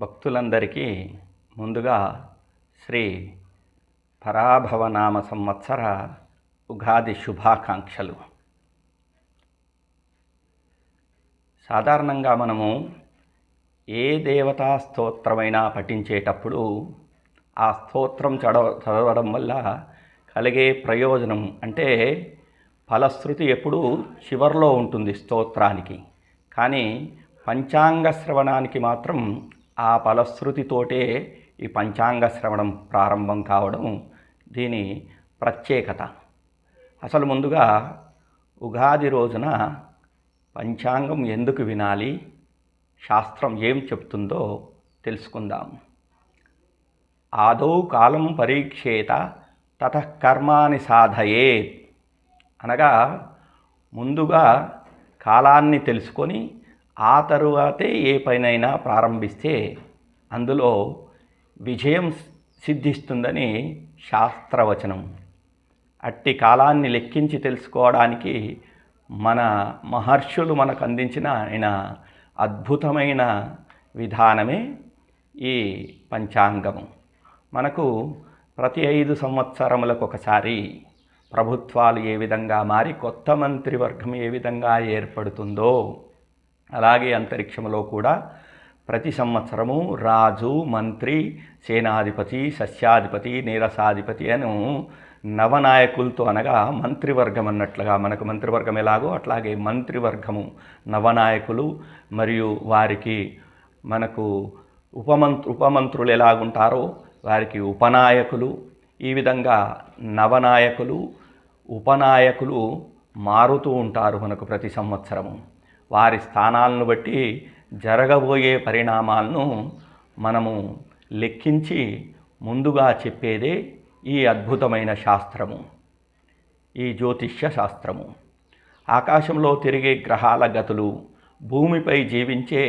భక్తులందరికీ ముందుగా శ్రీ పరాభవనామ సంవత్సర ఉగాది శుభాకాంక్షలు. సాధారణంగా మనము ఏ దేవతా స్తోత్రమైనా పఠించేటప్పుడు ఆ స్తోత్రం చదవడం వల్ల కలిగే ప్రయోజనం అంటే ఫలశ్రుతి ఎప్పుడూ చివరిలో ఉంటుంది స్తోత్రానికి. కానీ పంచాంగ శ్రవణానికి మాత్రం ఆ ఫలశ్రుతితోటే ఈ పంచాంగ శ్రవణం ప్రారంభం కావడం దీని ప్రత్యేకత. అసలు ముందుగా ఉగాది రోజున పంచాంగం ఎందుకు వినాలి, శాస్త్రం ఏం చెప్తుందో తెలుసుకుందాం. ఆదౌ కాలం పరీక్షేత తతః కర్మాని సాధయేత్ అనగా ముందుగా కాలాన్ని తెలుసుకొని ఆ తరువాతే ఏ పైనైనా ప్రారంభిస్తే అందులో విజయం సిద్ధిస్తుందని శాస్త్రవచనం. అట్టి కాలాన్ని లెక్కించి తెలుసుకోవడానికి మన మహర్షులు మనకు అందించిన అద్భుతమైన విధానమే ఈ పంచాంగము. మనకు ప్రతి 5 సంవత్సరములకు ఒకసారి ప్రభుత్వాలు ఏ విధంగా మారి కొత్త మంత్రివర్గం ఏ విధంగా ఏర్పడుతుందో అలాగే అంతరిక్షంలో కూడా ప్రతి సంవత్సరము రాజు, మంత్రి, సేనాధిపతి, సస్యాధిపతి, నీరసాధిపతి అను నవనాయకులతో అనగా మంత్రివర్గం అన్నట్లుగా మనకు మంత్రివర్గం ఎలాగో అట్లాగే మంత్రివర్గము నవనాయకులు మరియు వారికి మనకు ఉపమంత్రులు ఎలాగుంటారో వారికి ఉపనాయకులు, ఈ విధంగా నవనాయకులు ఉపనాయకులు మారుతూ ఉంటారు మనకు ప్రతి సంవత్సరము. వారి స్థానాలను బట్టి జరగబోయే పరిణామాలను మనము లెక్కించి ముందుగా చెప్పేదే ఈ అద్భుతమైన శాస్త్రము, ఈ జ్యోతిష్య శాస్త్రము. ఆకాశంలో తిరిగే గ్రహాల గతులు, భూమిపై జీవించే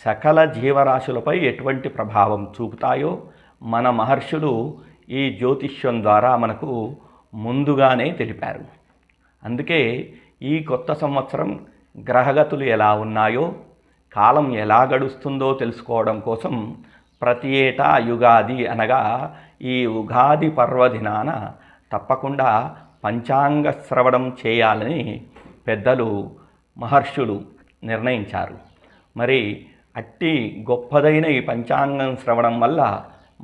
సకల జీవరాశులపై ఎటువంటి ప్రభావం చూపుతాయో మన మహర్షులు ఈ జ్యోతిష్యం ద్వారా మనకు ముందుగానే తెలిపారు. అందుకే ఈ కొత్త సంవత్సరం గ్రహగతులు ఎలా ఉన్నాయో, కాలం ఎలా గడుస్తుందో తెలుసుకోవడం కోసం ప్రతి ఏటా యుగాది అనగా ఈ ఉగాది పర్వదినాన తప్పకుండా పంచాంగ శ్రవణం చేయాలని పెద్దలు మహర్షులు నిర్ణయించారు. మరి అట్టి గొప్పదైన ఈ పంచాంగం శ్రవణం వల్ల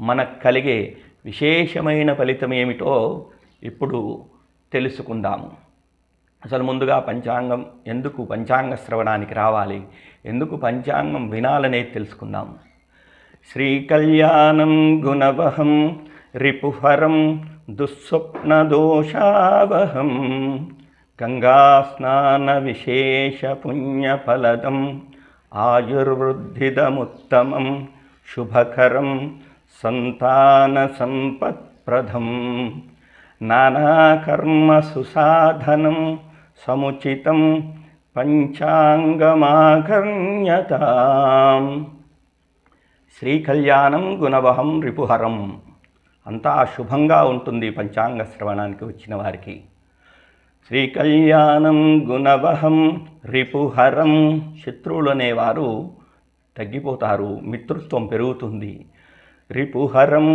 మనకు కలిగే విశేషమైన ఫలితం ఏమిటో ఇప్పుడు తెలుసుకుందాము. అసలు ముందుగా పంచాంగం ఎందుకు పంచాంగ శ్రవణానికి రావాలి, ఎందుకు పంచాంగం వినాలనేది తెలుసుకుందాం. శ్రీకళ్యాణం గుణవహం రిపుహరం దుస్వప్నదోషావహం గంగాస్నాన విశేష పుణ్యఫలదం ఆయుర్వృద్ధిదముత్తమం శుభకరం సంతాన సంపత్ప్రదం నానాకర్మ సుసాధనం సముచితం పంచాంగమాకర్ణ్యతాం. శ్రీకళ్యాణం గుణవహం రిపుహరం అంతా శుభంగా ఉంటుంది పంచాంగ శ్రవణానికి వచ్చిన వారికి. శ్రీకళ్యాణం గుణవహం రిపుహరం శత్రువులు అనేవారు తగ్గిపోతారు, మిత్రుత్వం పెరుగుతుంది. రిపుహరం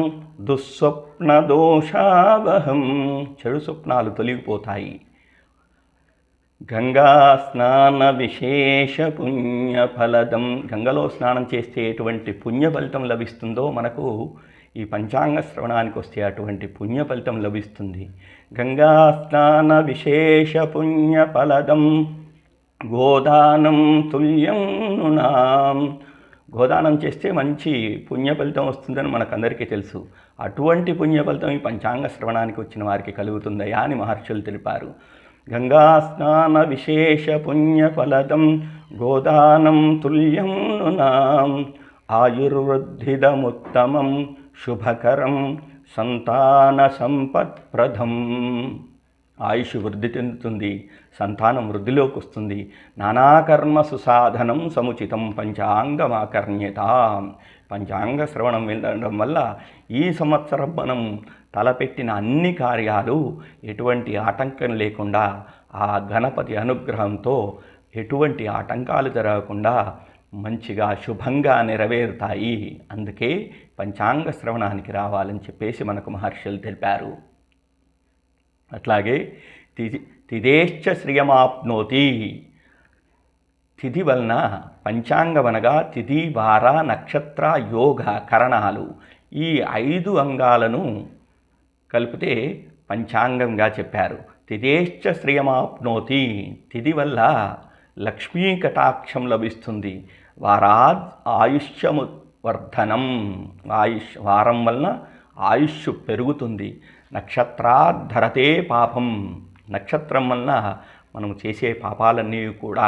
దుస్వప్నదోషావహం చెడు స్వప్నాలు తొలగిపోతాయి. గంగా స్నాన విశేష పుణ్యఫలదం గంగలో స్నానం చేస్తే ఎటువంటి పుణ్య ఫలితం లభిస్తుందో మనకు ఈ పంచాంగ శ్రవణానికి వస్తే అటువంటి పుణ్య ఫలితం లభిస్తుంది. గంగా స్నాన విశేష పుణ్యఫలదం గోదానం తుల్యం నృణాం గోదానం చేస్తే మంచి పుణ్య ఫలితం వస్తుందని మనకందరికీ తెలుసు. అటువంటి పుణ్య ఫలితం ఈ పంచాంగ శ్రవణానికి వచ్చిన వారికి కలుగుతుందయా అని మహర్షులు తెలిపారు. గంగా స్నాన విశేష పుణ్యఫలదం గోదానం తుల్యం నృణాం ఆయుర్వృద్ధిదముత్తమం శుభకరం సంతాన సంపత్ప్రదం ఆయుష్ వృద్ధి చెందుతుంది, సంతానం వృద్ధిలోకి వస్తుంది. నానాకర్మ సుసాధనం సముచితం పంచాంగమాకర్ణ్యతాం పంచాంగ శ్రవణం వినడం వల్ల ఈ సంవత్సరం మనం తలపెట్టిన అన్ని కార్యాలు ఎటువంటి ఆటంకం లేకుండా ఆ గణపతి అనుగ్రహంతో ఎటువంటి ఆటంకాలు జరగకుండా మంచిగా శుభంగా నెరవేరుతాయి. అందుకే పంచాంగ శ్రవణానికి రావాలని చెప్పేసి మనకు మహర్షులు తెలిపారు. అట్లాగే తిథేశ్చ శ్రియమాప్నోతి. తిథి వలన పంచాంగం అనగా తిథి, వార, నక్షత్ర, యోగ, కరణాలు ఈ 5 అంగాలను కలిపితే పంచాంగంగా చెప్పారు. తిథేశ్చ శ్రియమాప్నోతి. తిథి వల్ల లక్ష్మీ కటాక్షం లభిస్తుంది. వారాద్ ఆయుష్యము వర్ధనం. వారం వలన ఆయుష్ పెరుగుతుంది. నక్షత్రాద్ధరతే పాపం. నక్షత్రం వలన మనం చేసే పాపాలన్నీ కూడా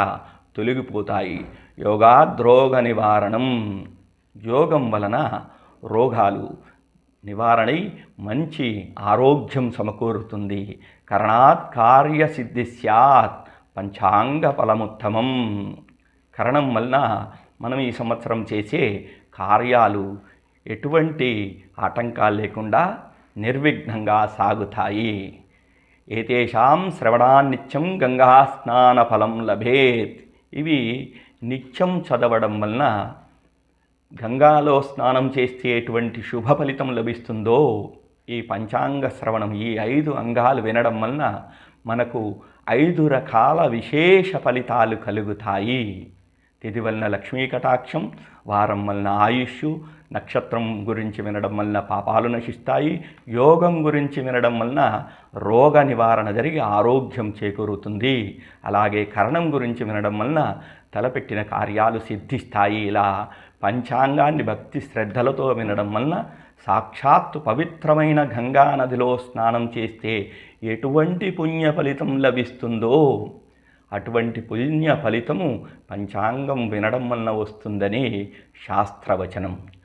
తొలగిపోతాయి. యోగాద్రోగ నివారణం. యోగం వలన రోగాలు నివారణై మంచి ఆరోగ్యం సమకూరుతుంది. కరణాత్ కార్యసిద్ధి స్యాత్. పంచాంగ ఫలముత్తమం. కరణం వలన మనం ఈ సంవత్సరం చేసే కార్యాలు ఎటువంటి ఆటంకాలు లేకుండా నిర్విఘ్నంగా సాగుతాయి. ఏతేషాం శ్రవణాన్నిత్యం గంగా స్నాన ఫలం లభేత్. ఇవి నిత్యం చదవడం వలన గంగాలో స్నానం చేస్తే ఎటువంటి శుభ ఫలితం లభిస్తుందో ఈ పంచాంగ శ్రవణం, ఈ 5 అంగాలు వినడం వలన మనకు 5 రకాల విశేష ఫలితాలు కలుగుతాయి. తిథి వలన లక్ష్మీ కటాక్షం, వారం వలన ఆయుష్, నక్షత్రం గురించి వినడం వలన పాపాలు నశిస్తాయి, యోగం గురించి వినడం వలన రోగ నివారణ జరిగి ఆరోగ్యం చేకూరుతుంది, అలాగే కరణం గురించి వినడం వలన తలపెట్టిన కార్యాలు సిద్ధిస్తాయి. ఇలా పంచాంగాన్ని భక్తి శ్రద్ధలతో వినడం వలన సాక్షాత్తు పవిత్రమైన గంగా నదిలో స్నానం చేస్తే ఎటువంటి పుణ్య ఫలితం లభిస్తుందో అటువంటి పుణ్య ఫలితము పంచాంగం వినడం వలన వస్తుందని శాస్త్రవచనం.